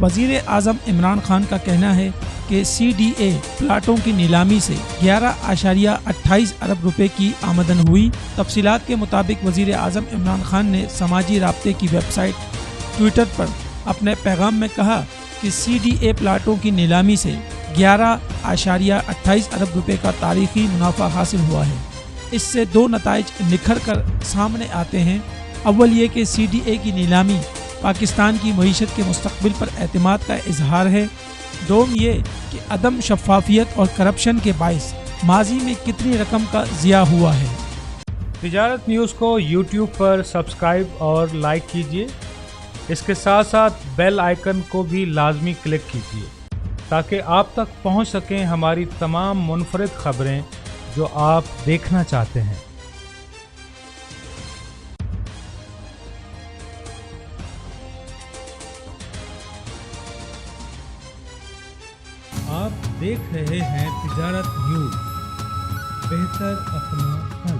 وزیر اعظم عمران خان کا کہنا ہے کہ CDA پلاٹوں کی نیلامی سے 11.28 ارب روپے کی آمدن ہوئی۔ تفصیلات کے مطابق وزیر اعظم عمران خان نے سماجی رابطے کی ویب سائٹ ٹویٹر پر اپنے پیغام میں کہا کہ CDA پلاٹوں کی نیلامی سے 11.28 ارب روپے کا تاریخی منافع حاصل ہوا ہے۔ اس سے دو نتائج نکھر کر سامنے آتے ہیں۔ اول یہ کہ CDA کی نیلامی پاکستان کی معیشت کے مستقبل پر اعتماد کا اظہار ہے۔ دوم یہ کہ عدم شفافیت اور کرپشن کے باعث ماضی میں کتنی رقم کا ضیاع ہوا ہے۔ تجارت نیوز کو YouTube پر سبسکرائب اور لائک کیجیے۔ اس کے ساتھ ساتھ بیل آئیکن کو بھی لازمی کلک کیجیے تاکہ آپ تک پہنچ سکیں ہماری تمام منفرد خبریں جو آپ دیکھنا چاہتے ہیں۔ آپ دیکھ رہے ہیں تجارت نیوز، بہتر اپنا